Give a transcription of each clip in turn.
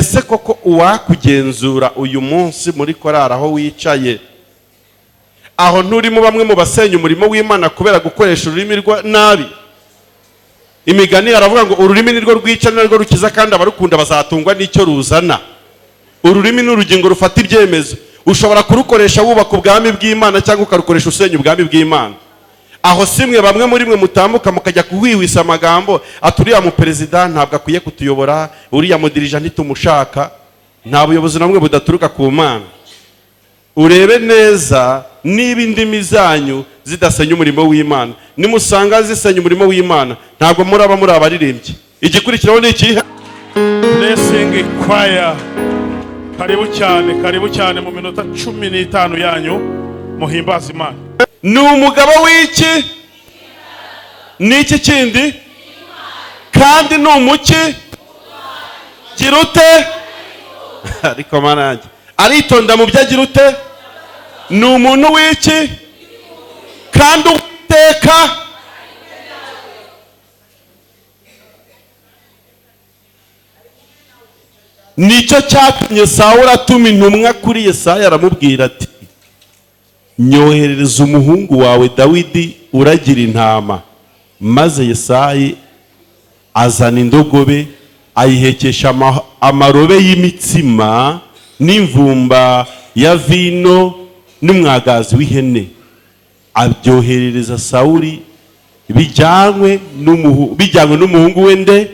ese koko uwakugenzura uyu munsi muri korari aho wicaye, aho nturimo bamwe mu basenya umurimo w'Imana kubera gukoresha ururimi nabi? Imigani aravuga ngo ururimi nirwo rwica nirwo rukiza, kandi abarukunda bazatungwa n'icyo ruzana. Ururimi n'urugingo rufata ibyemezo. Ushobora kurukoresha wubaka ubwami bw'Imana cyangwa ukarukoresha usenya ubwami bw'Imana. Aho simwe bamwe muri mwe mutambuka mukajya kuhwihwisa amagambo aturiya mu perezida ntabwo akwiye kutuyobora, uriya mudirija ntitumushaka. Nta buyobozi namwe budaturuka ku Mana. Urebe neza niba indimi zanyu zidasenya umurimo w'Imana. Nimusanga zisenya umurimo w'Imana, ntabwo muraba muri abaririmbyi. Igikurikiraho ni iki? Blessing choir. Karibu cyane mu minota 15 yanyu muhimbaza Imana. Ni umugabo w'iki? N'iki kindi? Kandi ni umuki? Girute? Ariko manange aritonda mu byo agira ute? Ni umuntu w'iki? Kandi uteka? Nicyo cyatumye Sawuli atuma intumwa kuri Yesaya aramubwira ati, nyoherereza umuhungu wawe Dawidi uragira intama. Maze Yesaya azana indogobe, ayihekesha amarobe y'imitsima n'imvumba ya vino n'umwagazi w'ihene, abyoherereza Sawuli bijyanywe n'umuhungu we nde?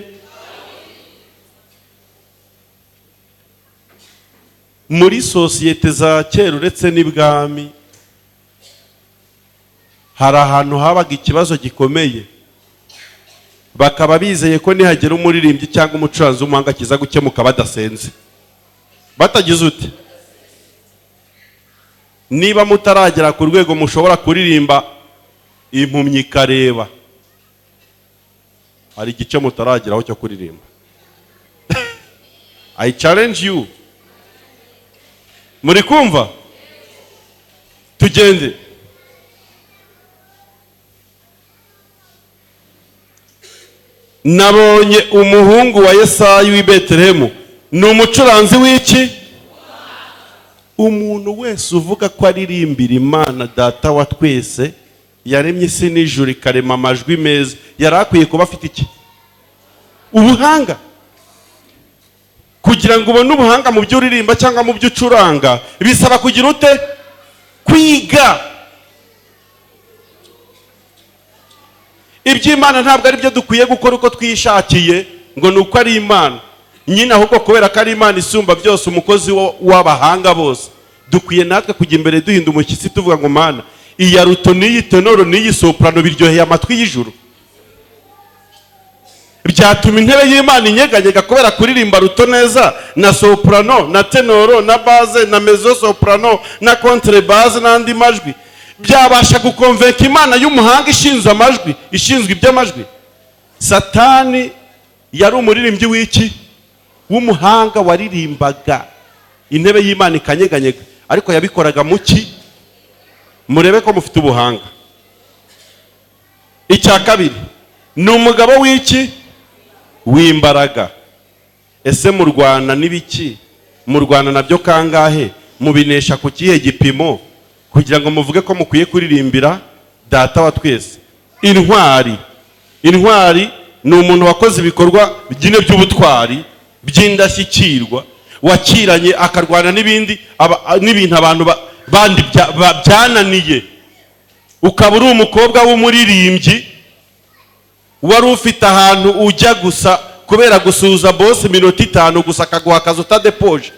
Muri sosiyete za kera uretse n'ibwami, hari ahantu habaga ikibazo gikomeye, bakaba bizeye ko nihagera umuririmbyi cyangwa umucuranzi w'umuhanga kiza gukemuka badasenze. Batagize ute? Niba mutaragera ku rwego mushobora kuririmba impumyi ikareba, hari igice mutarageraho cyo kuririmba. I challenge you. Muri kumva? Tugende. Nabonye umuhungu wa Yesaya w'i Betelehemu. Ni umucuranzi w'iki? Umuntu wese uvuga ko aririmbira Imana Data wa twese yaremye isi n'ijuru ikarema amajwi meza, yari akwiye kuba afite iki? Ubuhanga. Kugira ngo ubone ubuhanga mu byo uririmba cyangwa mu byo ucuranga, bisaba kugira ute? Kwiga. Iby'Imana ntabwo ari byo dukwiye gukora uko twishakiye ngo nuko ari Imana. Nyine ahubwo kubera ko ari Imana isumba byose, umukozi w'abahanga bose, dukwiye natwe kujya imbere duhinda umushyitsi tuvuga ngo Mana, iya ruto n'iyi tenoro n'iyi soprano biryoheye amatwi y'ijuru. Byatuma intebe y'Imana inyeganyega kubera kuririmba ruto neza na soprano na tenoro na base na mezzo soprano na contrebasse n'andi majwi. Byabasha gukonvenka Imana y'umuhanga ishinzwe amajwi, ishinzwe iby'amajwi. Satani yari umuririmbyi w'iki? W'umuhanga waririmbaga intebe y'Imana ikanyeganyega, ariko yabikoraga muki? Murebe ko mufite ubuhanga. Icya kabiri, ni umugabo w'iki? W'imbaraga. Ese mu Rwanda n'ibiki? Mu Rwanda nabyo kangahe? Mubinesha ku kihe gipimo kugira ngo muvuge ko mukwiye kuririmbira Data wa twese? Intwari. Intwari ni umuntu wakoze ibikorwa byine by'ubutwari, by'indashyikirwa, wakiranye akarwana n'ibintu abantu bandi byananiye. Ukaba uri umukobwa w'umuririmbyi wari ufite ahantu ujya gusa kubera gusuhuza boss minota 5 gusa akaguha akazi utadepoje,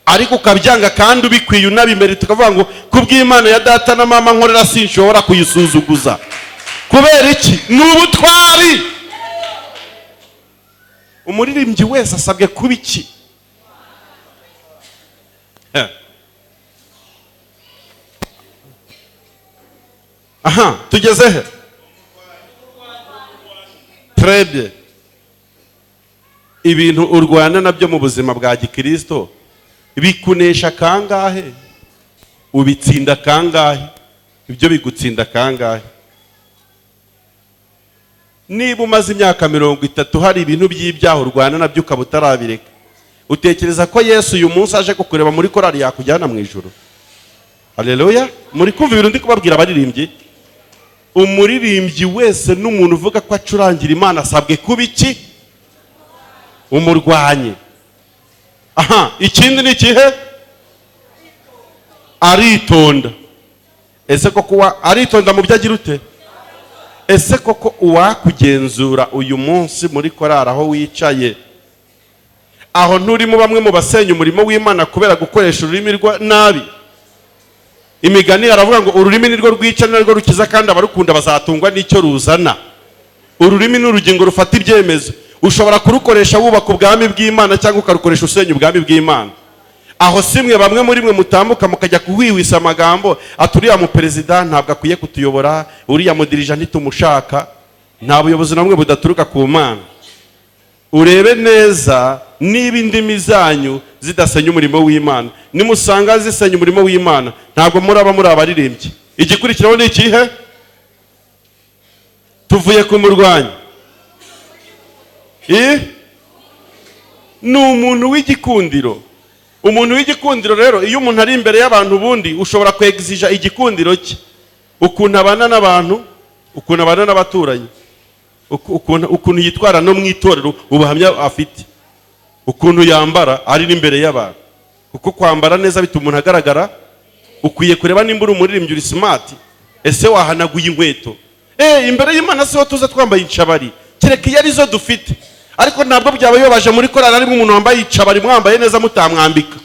ariko ukabyanga kandi ubikwiye unabimere, tukavuga ngo kubw'Imana ya data na mama nkorera sinshobora kuyisuzuguza. Kubera iki? Ni ubutwari. Umuririmbyi wese asabwe kuba iki? Aha, tugeze he? Très bien. Ibintu u Rwanda nabyo mu buzima bwa gikristo bikunesha kangahe? Ubitsinda kangahe? Ibyo bigutsinda kangahe? Niba umaze imyaka 30 hari ibintu by'ibyaha u Rwanda nabyo ukabutarabireka, utekereza ko Yesu uyu munsi aje kukureba muri korari yakujyana mu ijuru? Haleluya. Muri kumva ibintu ndi kubabwira abaririmbyi? Umuririmbyi wese n'umuntu uvuga ko acurangira Imana asabwe kuba iki? Umurwanyi. Aha, ikindi ni ikihe? Aritonda. Ese koko aritonda mu byo agira ute? Ese koko uwakugenzura uyu munsi muri korari aho wicaye, aho nturimo bamwe mu basenya umurimo w'Imana kubera gukoresha ururimi nabi? Imigani aravuga ngo ururimi nirwo rwica nirwo rukiza, kandi abarukunda bazatungwa n'icyo ruzana. Ururimi n'urugingo rufata ibyemezo. Ushobora kurukoresha wubaka ubwami bw'Imana cyangwa ukarukoresha usenya ubwami bw'Imana. Aho simwe bamwe muri mwe mutambuka mukajya kuhwihwisa amagambo aturiya mu perezida ntabwo akwiye kutuyobora, uriya mudirija ntitumushaka. Nta buyobozi namwe budaturuka ku Mana. Urebe neza niba indimi zanyu zidasenya umurimo w'Imana. Nimusanga zisenya umurimo w'Imana, ntabwo muraba muri abaririmbyi. Igikurikiraho ni ikihe? Tuvuye ku murwanyi. Ni umuntu w'igikundiro. Umuntu w'igikundiro rero, iyo umuntu ari imbere y'abantu bundi ushobora kwegizija igikundiro cye. Ukuntu abana n'abantu, ukuntu abana n'abaturanyi, ukuntu yitwara no mu itorero, ubuhamya afite, ukuntu yambara ari n'imbere y'abantu. Kuko kwambara neza bituma umuntu agaragara. Ukwiye kureba nimba uri umuririmbyi uri smart. Ese wahanaguye inkweto? Imbere y'Imana se tuza twambaye incabari, kereka iyo arizo dufite. Ariko ntabwo byaba yobaje muri korari arimo umuntu wambaye icabari mwambaye neza mutamwambika.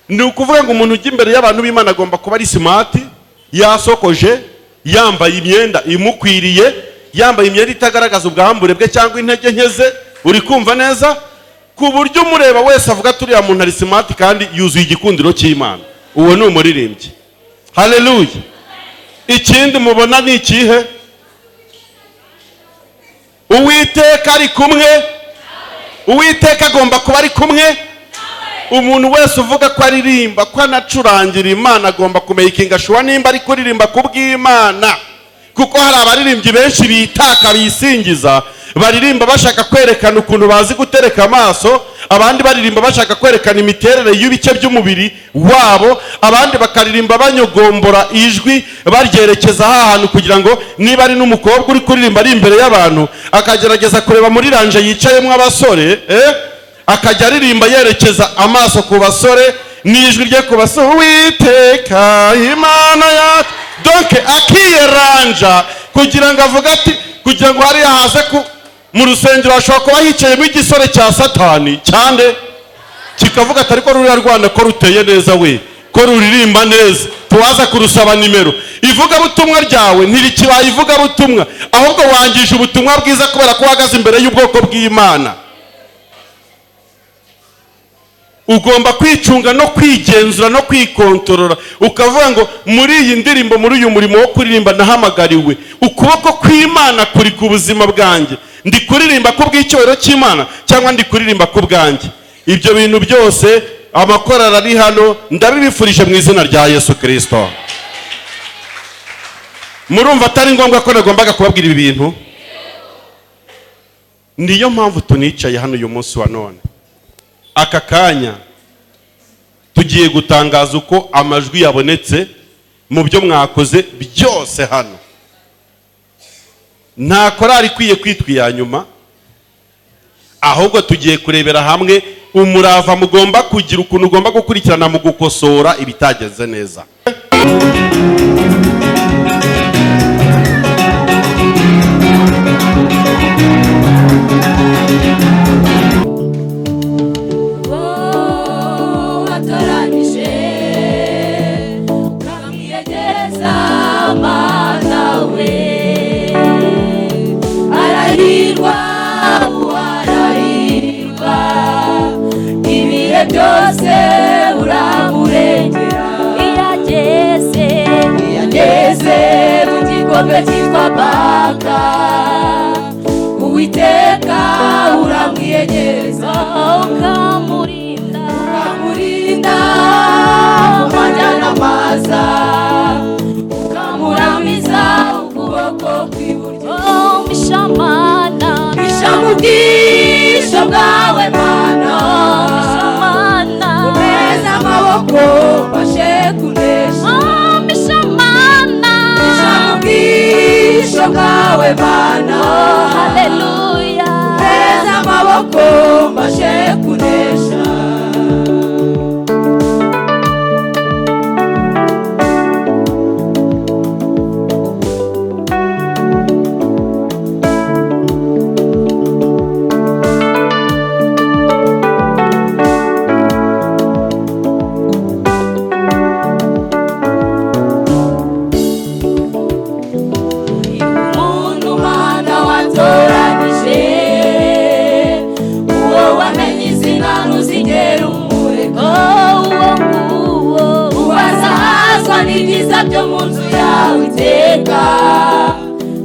Ni ukuvuga ngo umuntu ujya imbere y'abantu b'Imana agomba kuba ari smart, yasokoje, yambaye imyenda imukwiriye, yambaye imyenda itagaragaza ubwambure bwe cyangwa intege nke ze. Uri kumva neza? Ku buryo umureba wese avuga turiya muntu ari smart kandi yuzuye igikundiro cy'Imana. Uwo ni umuririmbyi. Haleluya. Ikindi mubona ni ikihe? Uwiteka ari kumwe. Uwiteka agomba kuba ari kumwe. Umuntu wese uvuga ko aririmba, ko anacurangira Imana, agomba kumekinga shuwa nimba ari kuririmba kubw'Imana. Kuko hari abaririmbyi benshi bitaka bisingiza, baririmba bashaka kwerekana ukuntu bazi gutereka amaso, abandi baririmba bashaka kwerekana imiterere y'ibice by'umubiri wabo, abandi bakaririmba banyogombora ijwi baryerekeza ahantu kugira ngo niba ari n'umukobwa uri kuririmba ari imbere y'abantu akagerageza kureba muri ranje yicayemo abasore, akajya aririmba yerekeza amaso ku basore n'ijwi rye ku basore. Uwiteka Imana yacu, donc akiyeranja kugira ngo avuga ati, kugira ngo hari haze mu rusengero hashobora kuba hicayemo igisore cya Satani cyane kikavuga ati ariko ruriya rwana ko ruteye neza we, ko ruririmba neza, tuwaza kurusaba nimero. Ivugabutumwa ryawe ntirikibaye ivugabutumwa, ahubwo wangije ubutumwa bwiza kubera ko uhagaze imbere y'ubwoko bw'Imana. Ugomba kwicunga no kwigenzura no kwikontorora, ukavuga ngo muri iyi ndirimbo, muri uyu murimo wo kuririmba nahamagariwe, ukuboko kw'Imana kuri ku buzima bwanjye. Ndi kuririmba ku bw'icyubahiro cy'Imana cyangwa ndi kuririmba ku bwanjye? Ibyo bintu byose amakorari ari hano ndabibifurije mu izina rya Yesu Kristo. Murumva atari ngombwa ko nagombaga kubabwira ibi bintu? Niyo mpamvu tunicaye hano uyu munsi wa none. Aka kanya tugiye gutangaza uko amajwi yabonetse mu byo mwakoze byose hano. Nta korari ikwiye kwitwa iya nyuma, ahubwo tugiye kurebera hamwe umurava mugomba kugira, ukuntu ugomba gukurikirana mu gukosora ibitagenze neza. Byose uramurengera, iyageze mu gikombe cyitwa Baka. Uwiteka uramwiyegereza, ukamurinda amajya n'amaza, ukamuramiza ukuboko kw'iburyo. Mishamana, misha mu bwisho bwawe Mana, bwawe Mana. haleluya Teza amaboko mbashe kunesha. Umuntu Mana watoranije, uwo wamenye izina ntuzigera umureka. uwo nguwo Uwazahazwa n'ibyiza byo mu nzu yawe iteka,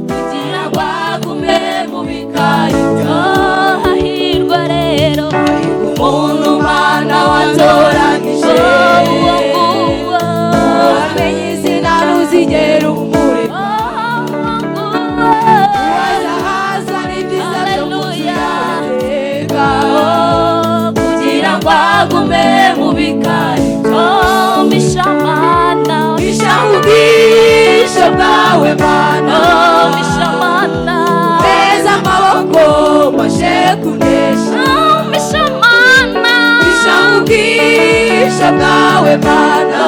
kugira ngo agume mu bikari byawe. hahirwa rero Umuntu Mana watoranije, uwo nguwo uwo wamenye izina ntuzigera umureka. Uwazahazwa n'ibyiza byo mu nzu yawe iteka, kugira ngo agume mu bikari byawe. mishamana Bisha ubwisho bwawe Mana. mishamana Teza amaboko mbashe kunesha. mishamana Bisha ubwisho bwawe Mana.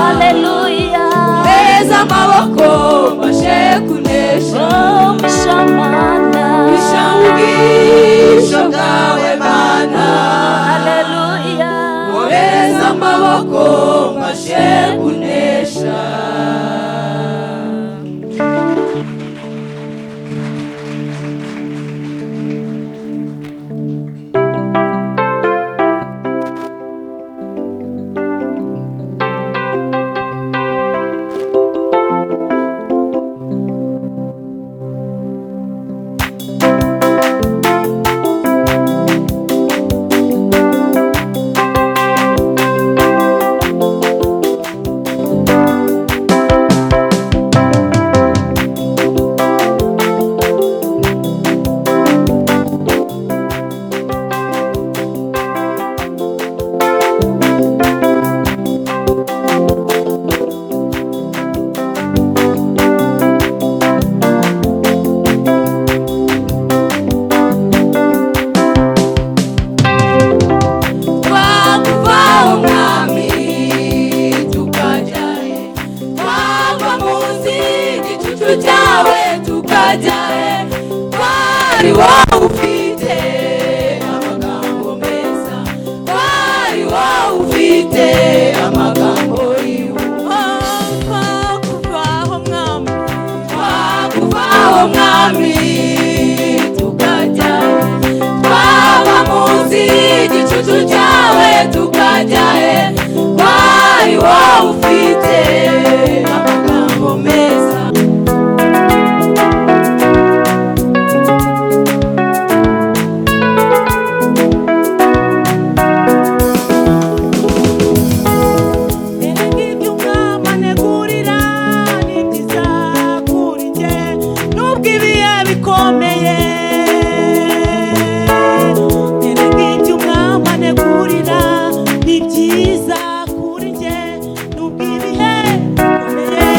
haleluya Teza amaboko mbashe kunesha. mishamana Bisha ubwisho bwawe Mana. haleluya Teza amaboko mbashe kunesha. Twakuvaho mwami tukajyahe, twava munsi y'igicucu cyawe tukajyahe. Twari wowe ufite amagambo meza, twari wowe ufite amagambo twakuvaho mwami tukajyahe, twava munsi y'igicucu cyawe tukajyahe. Twari wowe ufite amagambo meza. Ngibyo umwami anegurira ni byiza kuri njye, nubwo ibihe bikomeye. Ngibyo umwami anegurira ni byiza kuri njye, nubwo ibihe bikomeye.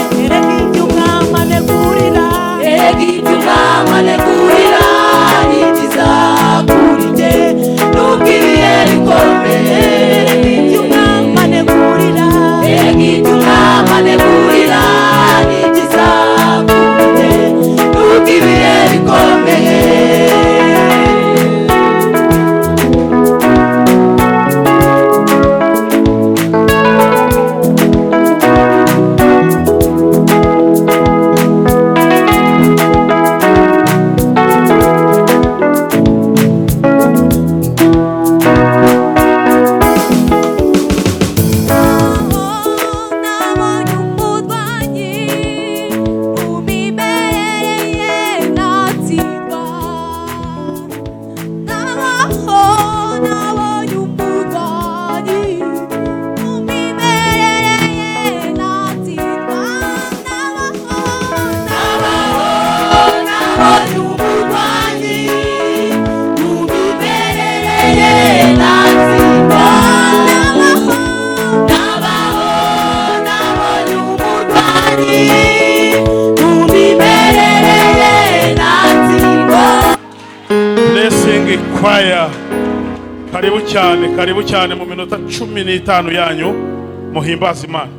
karibu cyane mu minota 15 yanyu muhimbaza Imana.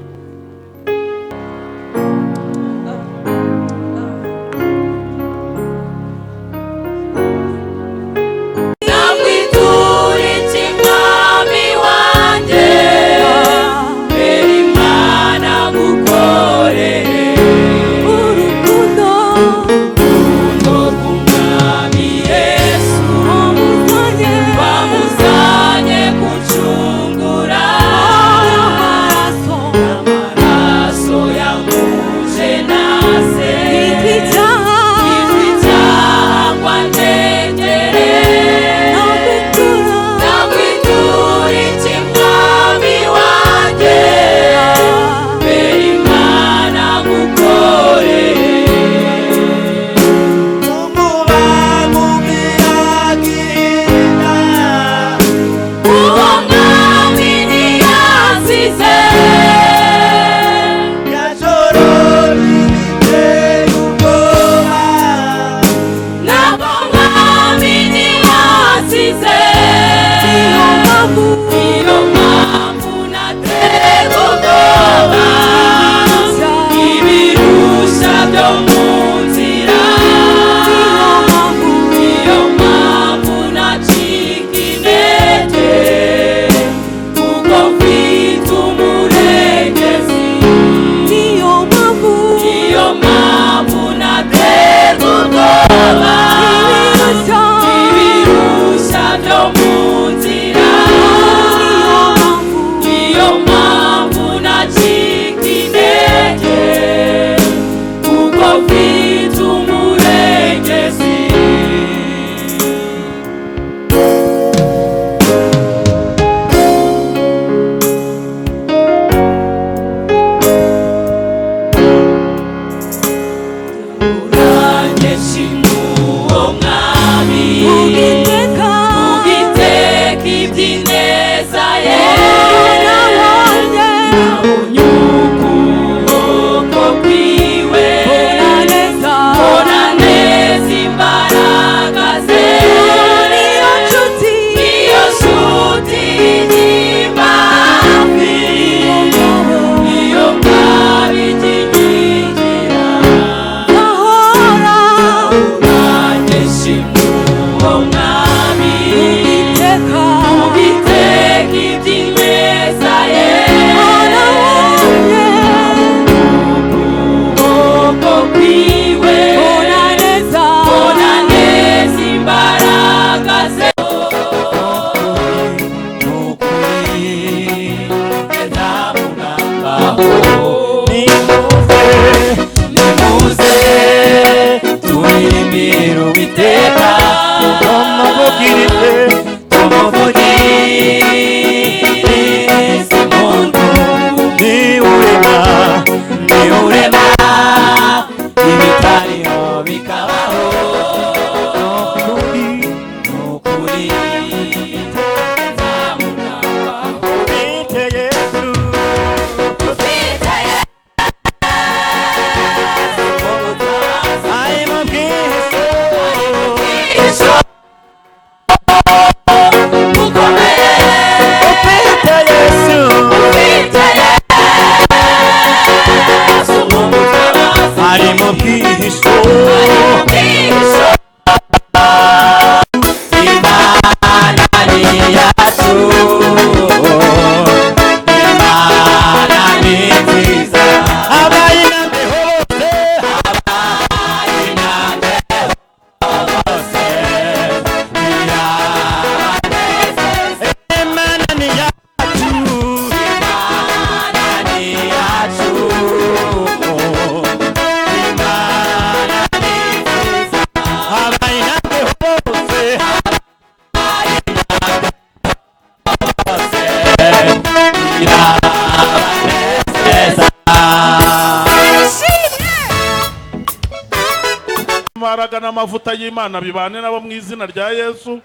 Imbaraga n'amavuta y'Imana bibane nabo mu izina rya Yesu,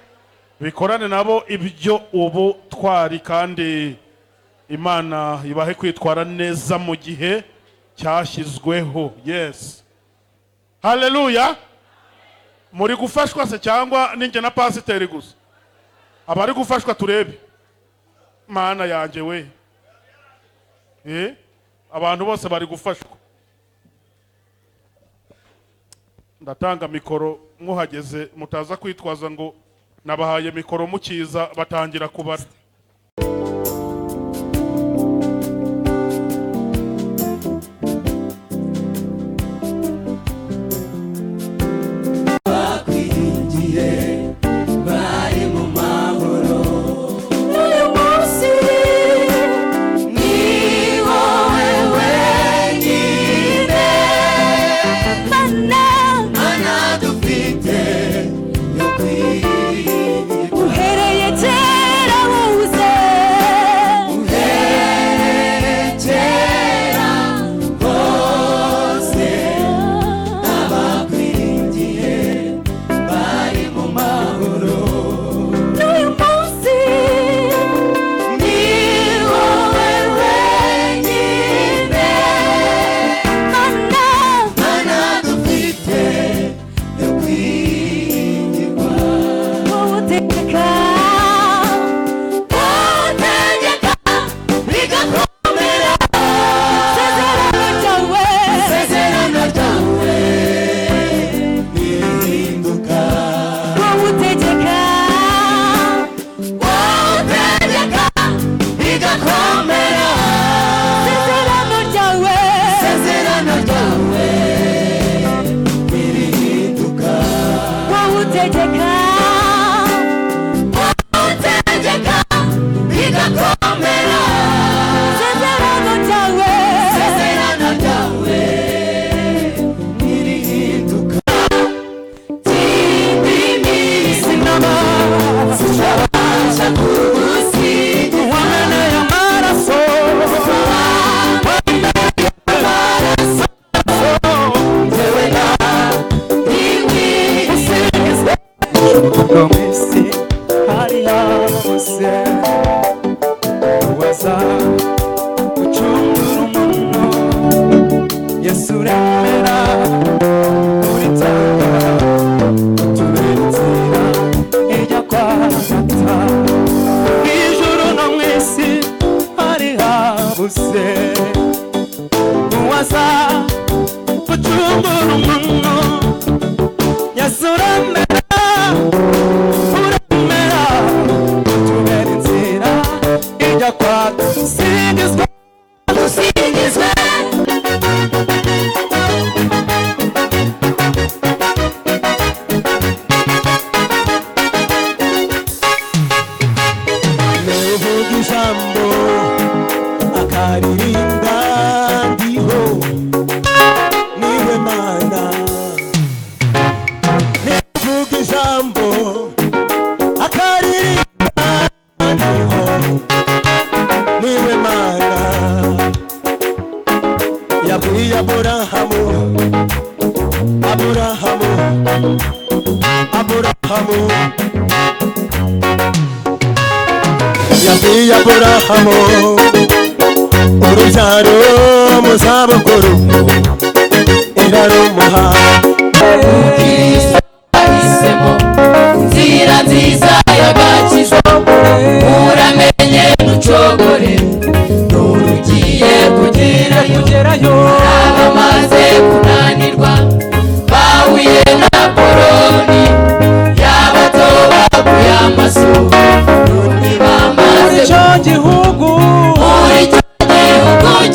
bikorane nabo ibyo ubu twari, kandi Imana ibahe kwitwara neza mu gihe cyashyizweho. Yes, haleluya. Muri gufashwa se cyangwa ninjye na pasiteri gusa? abari gufashwa turebe mana yanjye we abantu bose bari gufashwa. Ndatanga mikoro muhageze mutaza kwitwaza ngo nabahaye mikoro mukiza batangira kubara.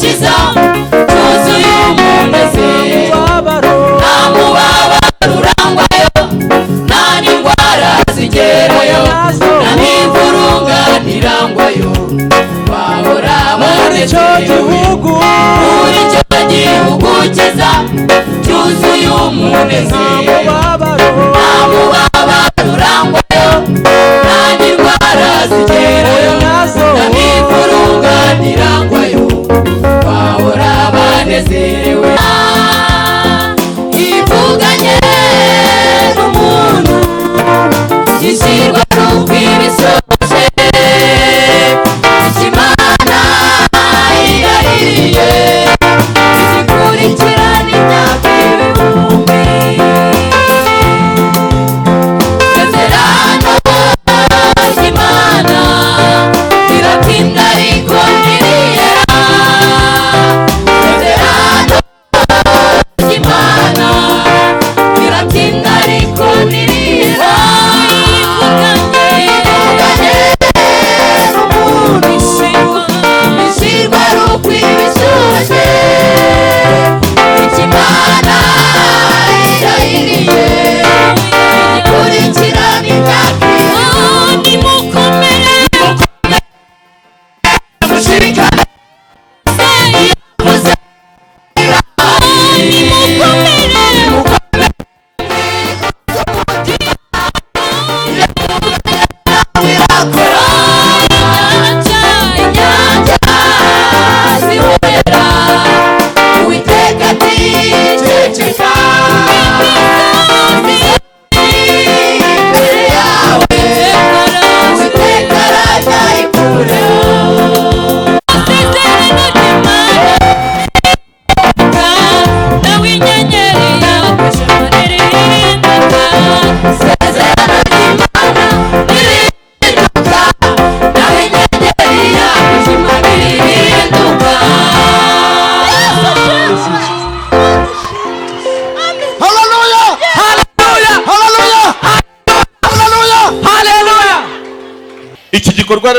Kiza, tuzuye umunezero, nta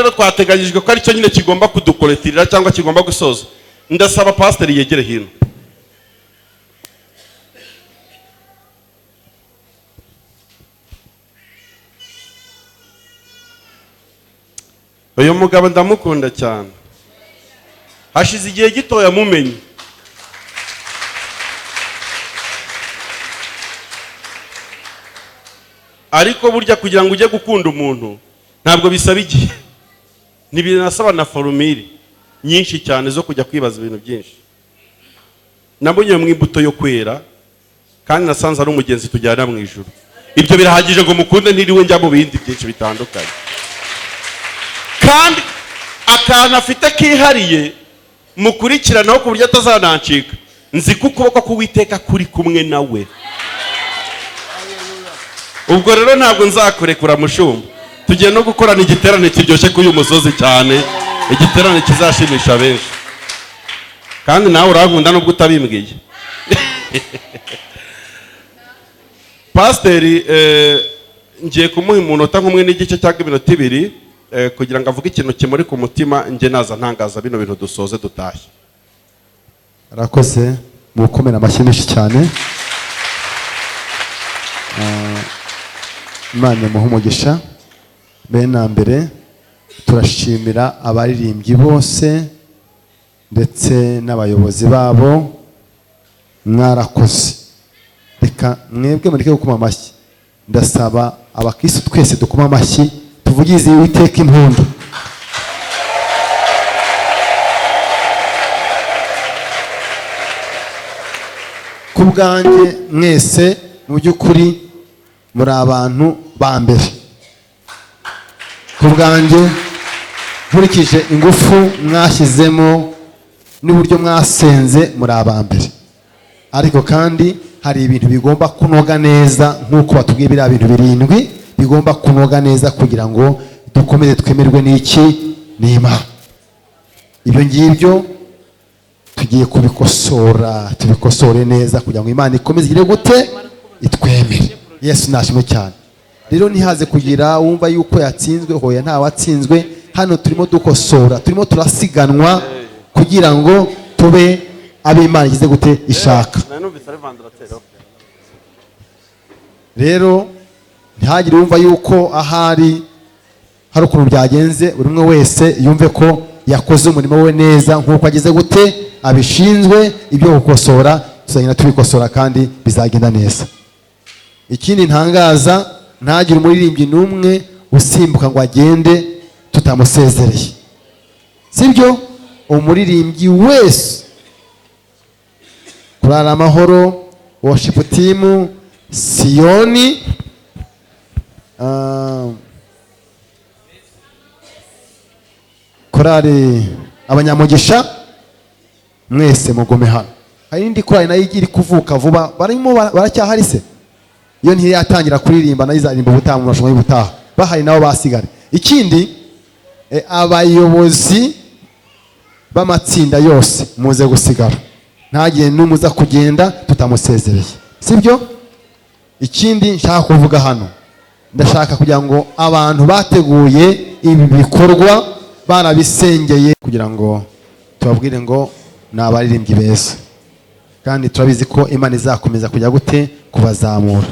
rero twateganyijwe ko aricyo nyine kigomba kudukoletirira cyangwa kigomba gusoza. Ndasaba pasiteri yegere hino. Uyu mugabo ndamukunda cyane. Hashize igihe gito yamumenye. Ariko burya kugira ngo ujye gukunda umuntu ntabwo bisaba igihe. Ntibinasaba na formule nyinshi cyane zo kujya kwibaza ibintu byinshi. Nabonye mu imbuto yo kwera kandi nasanze ari umugenzi tujyana mu ijuru. Ibyo birahagije ngo mukunde ntiriwe njya mu bindi byinshi bitandukanye. Kandi akantu afite kihariye mukurikiranaho ku buryo atazanancika. Nzi ko ukuboko k'Uwiteka kuri kumwe nawe. Ubwo rero ntabwo nzakurekura mushumba. Tugiye no gukorana igiterane kiryoshye kuri uyu musozi cyane, igiterane kizashimisha benshi. Kandi nawe urankunda nubwo utabimbwiye. Pasiteri ngiye kumuha umunota nk'umwe n'igice cyangwa iminota 2 kugira ngo avuge ikintu kimuri ku mutima, nge naza ntangaza bino bintu dusoze dutashye. Arakoze mu gukomera amashyi menshi cyane. Imana muhe umugisha. Bene mbere turashimira abaririmbyi bose ndetse n'abayobozi babo, mwarakoze. Reka mwebwe mureke gukoma amashyi. Ndasaba abakristo twese dukoma amashyi, tuvugize Uwiteka impundu. Ku bwanjye mwese mu by'ukuri muri abantu ba mbere. Ku bwanjye nkurikije ingufu mwashyizemo n'uburyo mwasenze muri aba mbere. Ariko kandi hari ibintu bigomba kunoga neza, nk'uko batubwiye biriya bintu 7 bigomba kunoga neza kugira ngo dukomeze twemerwe n'iki n'Imana. Ibyo ngibyo tugiye kubikosora, tubikosore neza kugira ngo Imana ikomeze igire gute itwemere. Yesu nashimwe cyane. Rero ntihaze kugira wumva yuko yatsinzwe, hoya nta watsinzwe. Hano turimo dukosora, turimo turasiganwa kugira ngo tube ab'Imana igize gute ishaka. Rero ntihagire wumva yuko ahari hari ukuntu byagenze, buri umwe wese yumve ko yakoze umurimo we neza nk'uko ageze gute abishinzwe. Ibyo gukosora tuzagenda tubikosora kandi bizagenda neza. Ikindi ntangaza, ntagire umuririmbyi n'umwe usimbuka ngo agende tutamusezereye. Sibyo? Umuririmbyi wese, Kurara Amahoro, Worship Team, Siyoni, korari Abanyamugisha, mwese mugome hano. Hari indi korari nayo iri kuvuka vuba, barimo baracyahari se? Iyo ntiyatangira kuririmba nayo izarimba ubutaha mu marushanwa y'ubutaha. Bahari nabo basigare. Ikindi abayobozi b'amatsinda yose muze gusigara. Ntagire n'umuza kugenda tutamusezereye. Sibyo? Ikindi nshaka kuvuga hano, ndashaka kugira ngo abantu bateguye ibi bikorwa barabisengeye kugira ngo tubabwire ngo nabaririmbyi beza. Kandi turabizi ko Imana izakomeza kujya gute kubazamura.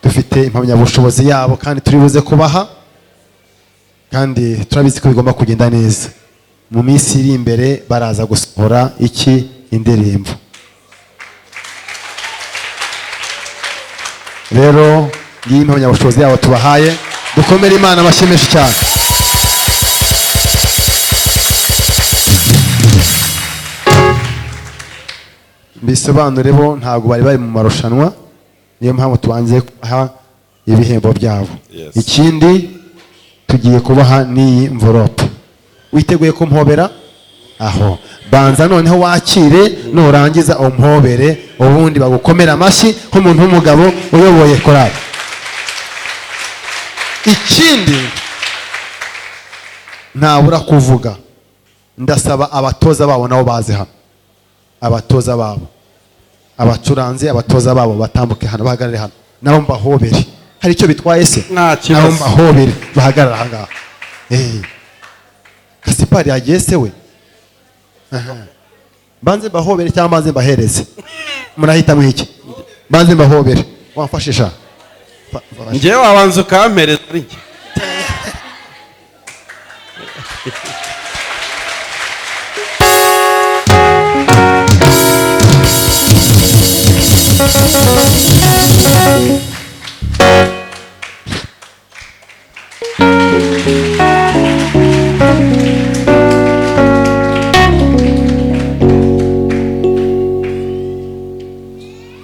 Dufite impamyabushobozi yabo kandi turibuze kubaha, kandi turabizi ko bigomba kugenda neza. Mu minsi iri imbere baraza gusohora iki indirimbo. Rero ngiyi impamyabushobozi yabo tubahaye, dukomere Imana amashyi menshi cyane. Bisobanure bo ntabwo bari mu marushanwa, niyo mpamvu tubanze kubaha ibihembo byabo. Ikindi tugiye kubaha n'iyi envelope. Witeguye kumpobera? Aho banza noneho wakire, nurangiza umpobere, ubundi bagukomera amashyi nk'umuntu w'umugabo uyoboye korali. Ikindi ntabura kuvuga, ndasaba abatoza babo nabo baze hano. Abatoza babo, abacuranzi, abatoza babo batambuke hano, bahagarare hano. Nabo mbahobere. Hari icyo bitwaye se? Nabo mbahobere bahagarara aha ngaha. Kasipari yagiye se we. Aha. Banze mbahobere cyangwa banze mbahereze. Murahita mwiki. Banze mbahobere. Wamfashisha. njyewe wabanza ukampereza ari njye.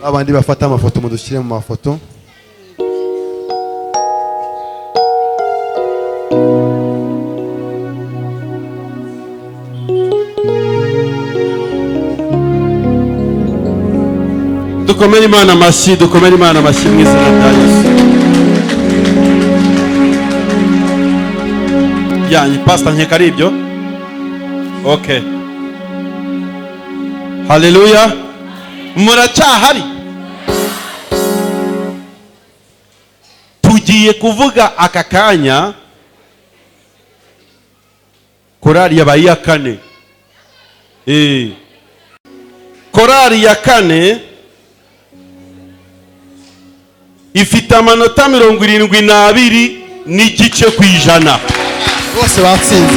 Abandi bafata amafoto mudushyire mu mafoto. dukomere Imana amashyi mu izina rya Yesu. yanyu pastor nkeka ari ibyo. Okay, haleluya. Muracyahari? Tugiye kuvuga aka kanya korali yabaye iya kane. Korali ya kane ifite amanota 72 n'igice ku ijana. Bose batsinze.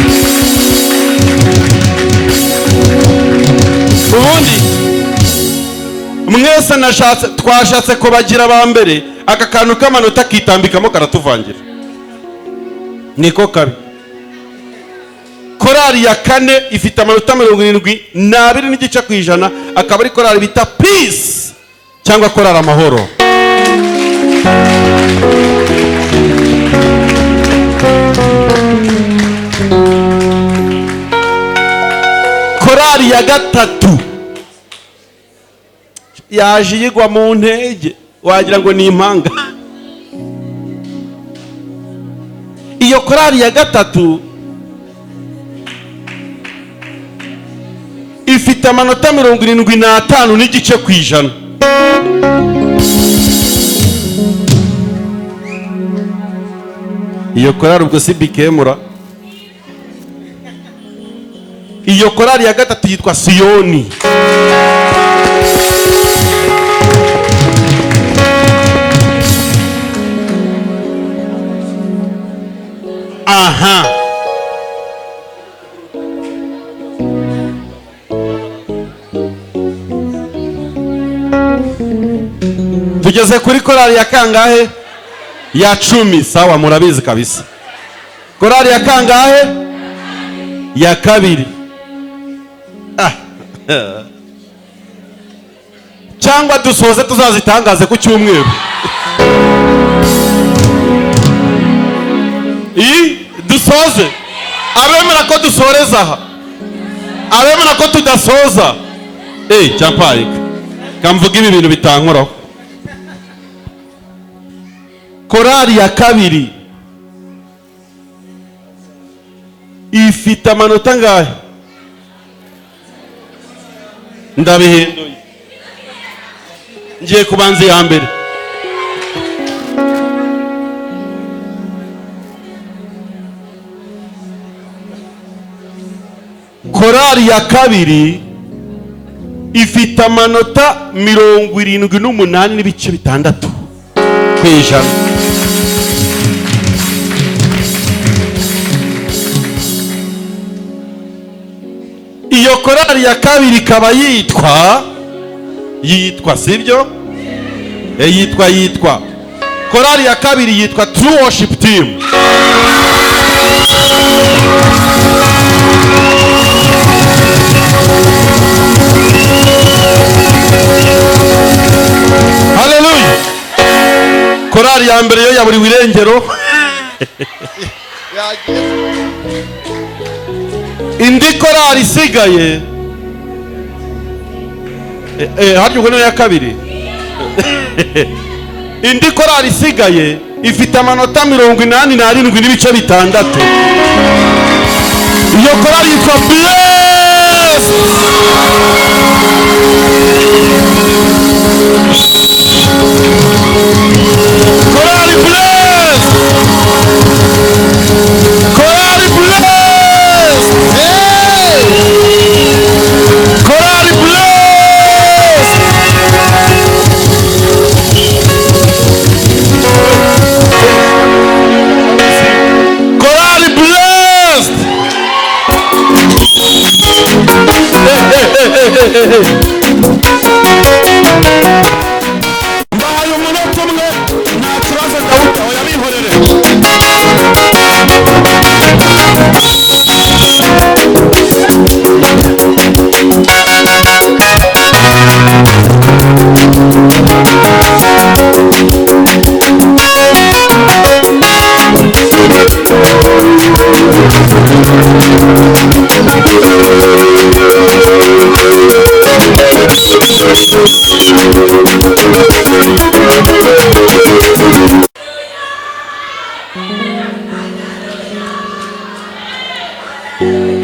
Ubundi mwese twashatse ko bagira ba mbere, aka kantu k'amanota kitambikamo karatuvangira. Niko kabi. Korali ya kane ifite amanota 72 n'igice ku ijana, akaba ari korali bita Peace cyangwa korali amahoro. Korali ya gatatu yaje yigwa mu ntege, wagira ngo ni impanga. Iyo korali ya gatatu ifite amanota 75 n'igice ku ijana. Iyo korali ubwo si bikemura. Iyo korali ya gatatu yitwa Siyoni. Aha. Tugeze kuri korali ya kangahe? Ya 10. Sawa, murabizi kabisa. Korali ya kangahe? Ya kabiri. Cyangwa dusoze tuzazitangaze ku cyumweru. Dusoze. Abemera ko dusoreza aha, abemera ko tudasoza. Cyampaye kamvuga ibi bintu bitankoraho. Korali ya kabiri ifite amanota ngahe? Ndabihinduye, ngiye kubanza ya mbere. Korali ya kabiri ifite amanota 78 n'ibice bitandatu ku ijana. Iyo korali ya kabiri ikaba yitwa sibyo? Yitwa korali ya kabiri yitwa True Worship Team. Haleluya. Korali ya mbere yo yaburiwe irengero. Indi korali isigaye haryo ngo ya kabiri. Indi korali isigaye ifite amanota 87 n'ibice bitandatu. Iyo korali yitwa Bless. Korali Bless. Korali mbahaye umunota umwe nta kibazo Dawudi aho yabihorere.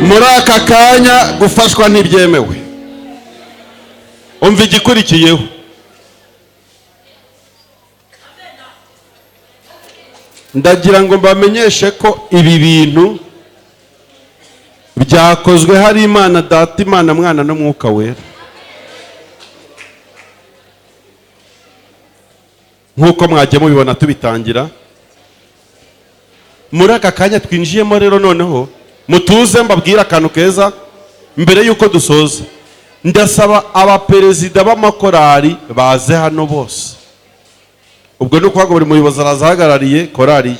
Muri aka kanya gufashwa ntibyemewe. Umva igikurikiyeho. Ndagira ngo mbamenyeshe ko ibi bintu byakozwe hari Imana Data, Imana Mwana n'Umwuka Wera. Nk'uko mwagiye mubibona tubitangira. Muri aka kanya twinjiyemo rero noneho mutuze mbabwira akantu keza mbere yuko dusoza. Ndasaba abaperezida b'amakorari baze hano bose. Ubwo nuko buri muyobozi arazahagarariye korari ye.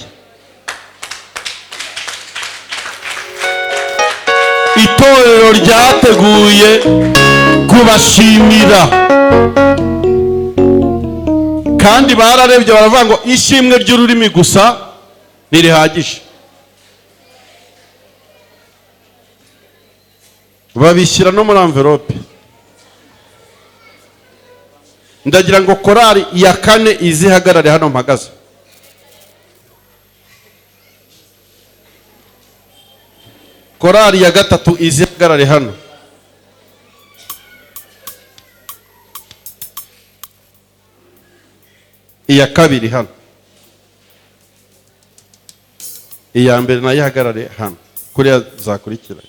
Itorero ryateguye kubashimira kandi bararebye baravuga ngo ishimwe ry'ururimi gusa ntirihagije. Babishyira no muri envelope. Ndagira ngo korari ya kane izihagarare hano mpagaze. Korari ya gatatu izihagarare hano. Iya kabiri hano. Iya mbere nayo ihagarare hano. Kuriya zakurikira.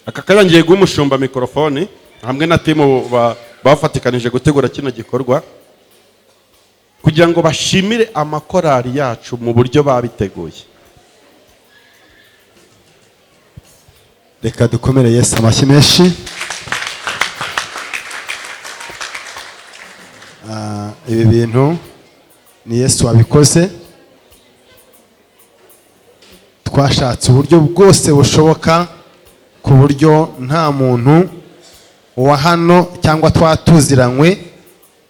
Aka kanya ngiye guha umushumba mikrofone hamwe na timu bafatikanije gutegura kino gikorwa kugira ngo bashimire amakorari yacu mu buryo babiteguye. Reka dukomere Yesu amashyi menshi. Ibi bintu ni Yesu wabikoze. Twashatse uburyo bwose bushoboka ku buryo nta muntu wa hano cyangwa twatuziranywe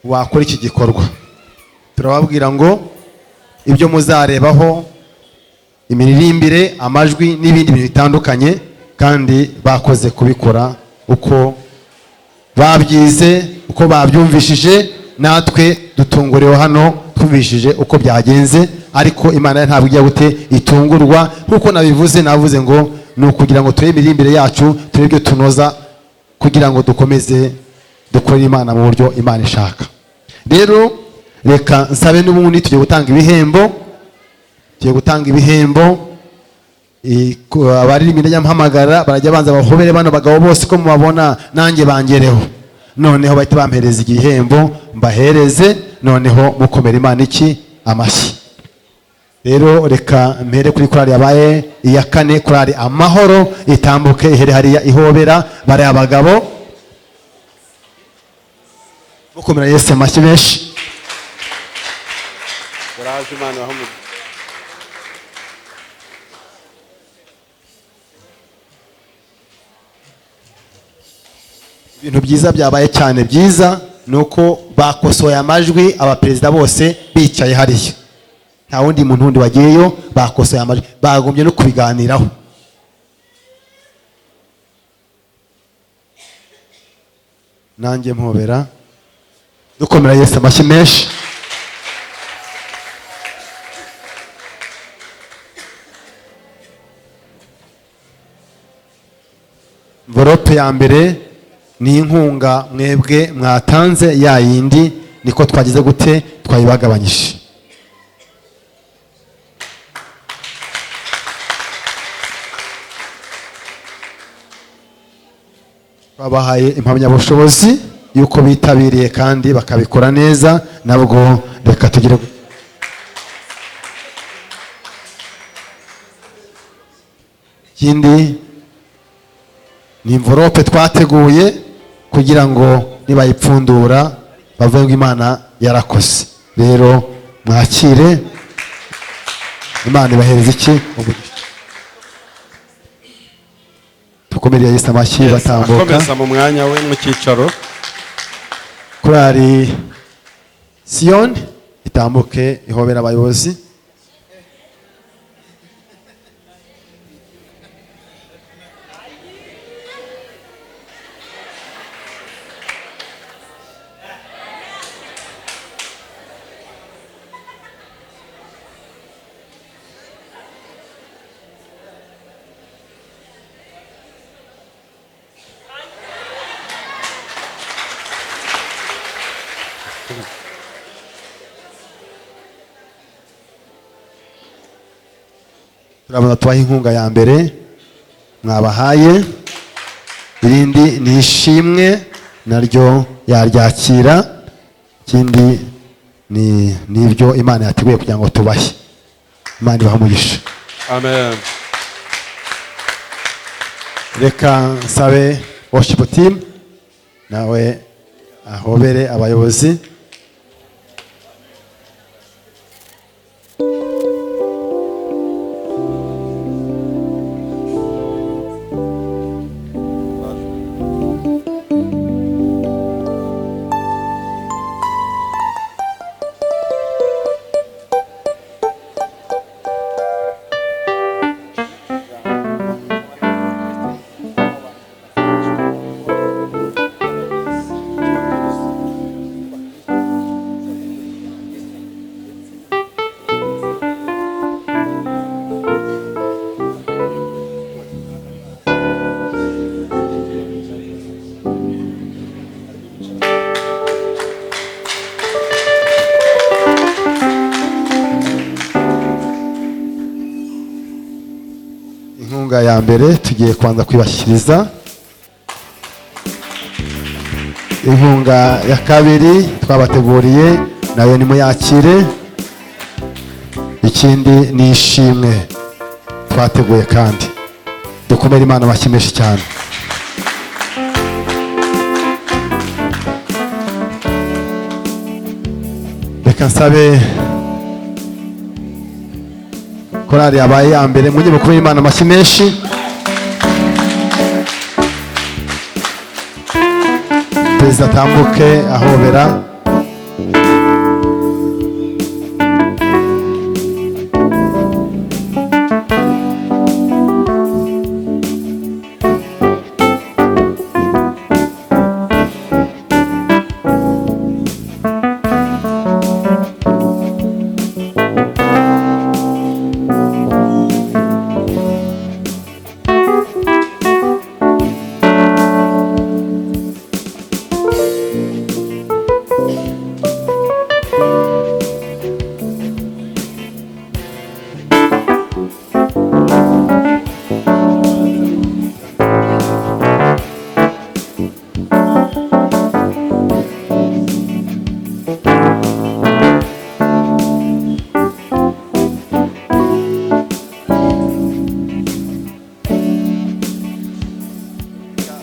wakora iki gikorwa. Turababwira ngo ibyo muzarebaho imiririmbire, amajwi n'ibindi bintu bitandukanye, kandi bakoze kubikora uko babyize, uko babyumvishije. Natwe dutungureho hano twumvishije uko byagenze, ariko Imana ntabwo ijya gute itungurwa. Nkuko nabivuze, navuze ngo ni ukugira ngo turebe imiririmbire yacu, turebe ibyo tunoza kugira ngo dukomeze dukorere Imana mu buryo Imana ishaka. Rero reka nsabe n'ubundi tugiye gutanga ibihembo. Tugiye gutanga ibihembo. Abaririmbyi ndampamagara barajya banza bahobere bano bagabo bose ko mubabona nanjye bangereho. Noneho bahita bampereza igihembo mbahereze, noneho mukomera Imana iki amashyi. Rero reka mpere kuri korari yabaye iya kane, korari Amahoro, itambuke ihere hariya ihobera bari abagabo. Mukomera Yesu amashyi menshi. Ibintu byiza byabaye cyane byiza nuko bakosoye amajwi, abaperezida bose bicaye hariya. Nta wundi muntu wundi wagiyeyo, bakosoye amajwi, bagombye no kubiganiraho. Nanjye mpobera. Dukomera Yesu amashyi menshi. Envelope ya mbere ni inkunga mwebwe mwatanze, ya yindi niko twagize gute twayibagabanyije. Babahaye impamyabushobozi yuko bitabiriye kandi bakabikora neza. Nabwo reka tugire ikindi ni imvorope twateguye kugira ngo nibayipfundura bavuge ngo Imana yarakoze. Rero mwakire, Imana ibahereza iki? Tukomereye Yesu amashyi batambuka. akomeza mu mwanya we mu cyicaro. Korali Siyoni itambuke ihobera abayobozi. Turabona tubaha inkunga ya mbere mwabahaye, irindi ni ishimwe naryo yaryakira, ikindi ni ibyo Imana yateguye kugira ngo tubahe. Imana ibahe umugisha. Amen. Reka nsabe worship team nawe ahobere abayobozi. Inkunga ya mbere tugiye kwanza kwibashyikiriza. Inkunga ya kabiri twabateguriye nayo nimuyakire. Ikindi ni ishimwe twateguye kandi dukomere Imana amashyi menshi cyane. Reka nsabe korali yabaye ya mbere mujye mukomere Imana amashyi menshi. Perezida atambuke ahobera.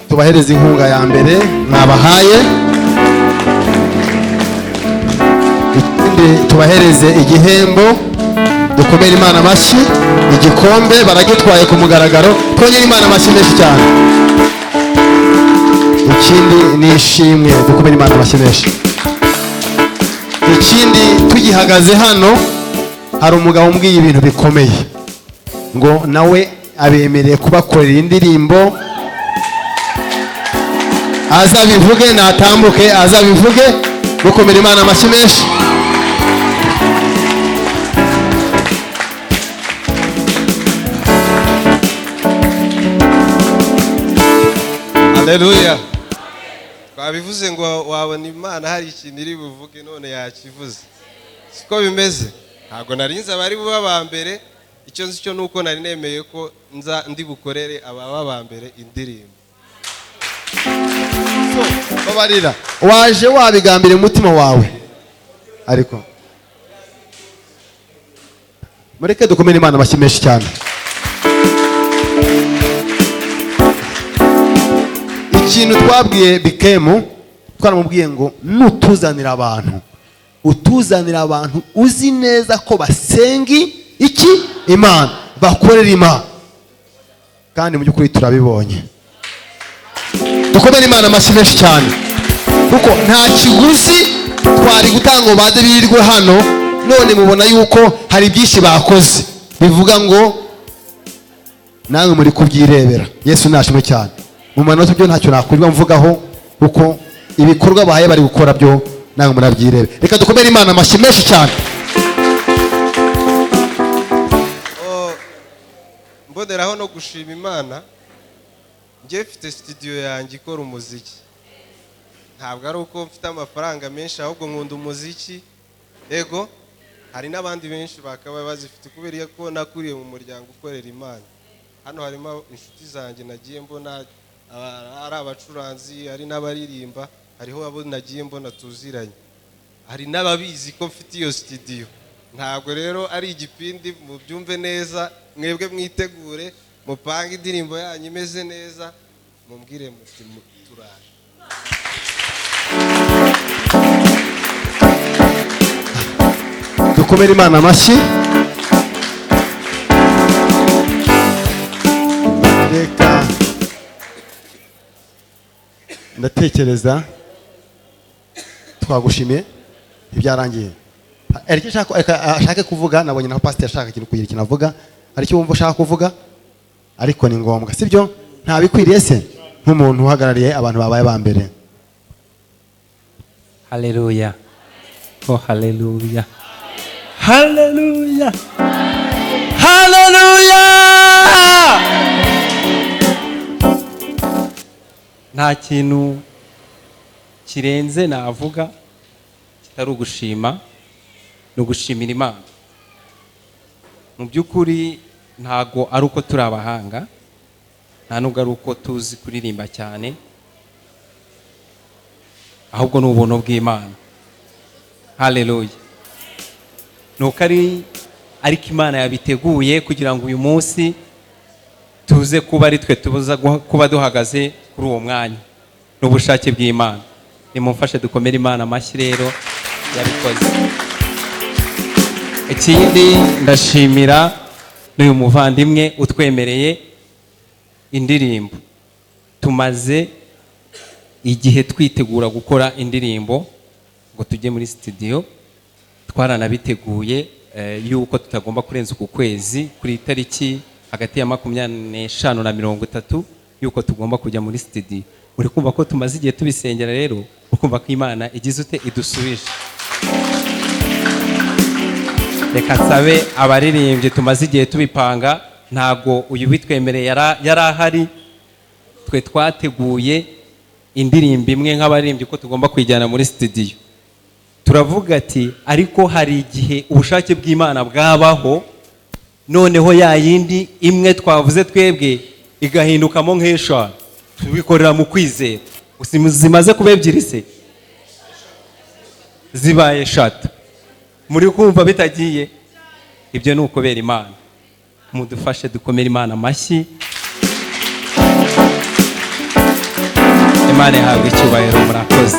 Tubahereza inkunga ya mbere mwabahaye, ikindi tubahereze igihembo. Dukomere Imana amashyi. Igikombe baragitwaye ku mugaragaro, twongere Imana amashyi menshi cyane. Ikindi ni ishimwe, dukomere Imana amashyi menshi. Ikindi tugihagaze hano hari umugabo umbwiye ibintu bikomeye ngo nawe abemereye kubakorera indirimbo. Azabivuge natambuke azabivuge. Dukomere Imana amashyi menshi. Haleluya. Twabivuze ngo wabona Imana hari ikintu iri buvuge none yakivuze. Siko bimeze. Ntago narinze abari buba ba mbere. Icyo nzi cyo nuko nari nemeye ko ndi bukorere ababa ba mbere indirimbo. Babarira waje wabigambira umutima wawe, ariko mureke dukomere Imana amashyi menshi cyane. ikintu twabwiye Bikemu, twaramubwiye ngo nutuzanira abantu, utuzanira abantu uzi neza ko basengi iki Imana, bakorera Imana, kandi mu by'ukuri turabibonye. Dukomere Imana amashyi menshi cyane, kuko nta kiguzi twari gutanga ngo baze birirwe hano, none mubona yuko hari byinshi bakoze, bivuga ngo nawe muri kubyirebera. Yesu nashimwe cyane. Mu manota byo ntacyo nakurirwa mvugaho, kuko ibikorwa bahaye bari gukora byo nawe murabyirebe. Reka dukomere Imana amashyi menshi cyane. Mboneraho no gushima Imana, njye mfite studio yanjye ikora umuziki. Ntabwo ari uko mfite amafaranga menshi, ahubwo nkunda umuziki. Ego hari n'abandi benshi bakaba bazifite kubera ko nakuriye mu muryango ukorera Imana. Hano harimo inshuti zanjye nagiye mbona ari abacuranzi, hari n'abaririmba, hariho abo nagiye mbona tuziranye, hari n'ababizi ko mfite iyo studio. Ntabwo rero ari igipindi, mu byumve neza, mwebwe mwitegure, mupange indirimbo yanyu imeze neza, mumbwire muti turaje. Dukomere Imana amashyi. Reka ndatekereza twagushimiye ibyarangiye. Ariko ashaka kuvuga, nabonye naho pastor ashaka ikintu kugira ikintu avuga, ari cyo wumva ushaka kuvuga, ariko ni ngombwa, sibyo? Nta bikwiriye se nk'umuntu uhagarariye abantu babaye ba mbere. Haleluya. Oh haleluya. Haleluya. Haleluya. Nta kintu kirenze navuga kitari ugushima, no gushimira Imana. Mu by'ukuri ntago ari uko turi abahanga, nta nubwo ari uko tuzi kuririmba cyane, ahubwo ni ubuntu bw'Imana. Haleluya. Nuko ariko Imana yabiteguye kugira ngo uyu munsi tuze kuba ari twe tubuza kuba duhagaze kuri uwo mwanya, n'ubushake bw'Imana. Nimumfashe dukomere Imana amashyi rero yabikoze. Ikindi ndashimira n'uyu muvandimwe utwemereye indirimbo. Tumaze igihe twitegura gukora indirimbo ngo tujye muri studio, twaranabiteguye yuko tutagomba kurenza uku kwezi, kuri itariki hagati ya 25 na 30 yuko tugomba kujya muri studio. Uri kumva ko tumaze igihe tubisengera rero, ukumva ko Imana igize ute idusubije. Reka nsabe abaririmbye tumaze igihe tubipanga, ntago uyu bitwemereye yari ahari, twe twateguye indirimbo imwe nk'abaririmbye ko tugomba kwijyana muri studio. Turavuga ati ariko hari igihe ubushake bw'Imana bwabaho, noneho ya yindi imwe twavuze twebwe igahindukamo nk'eshanu, tubikorera mu kwizera. Zimaze kuba ebyiri se, zibaye 3. Muri kumva bitagiye, ibyo ni ukubera Imana. Mudufashe dukomere Imana amashyi. Imana yahabwe icyubahiro, murakoze.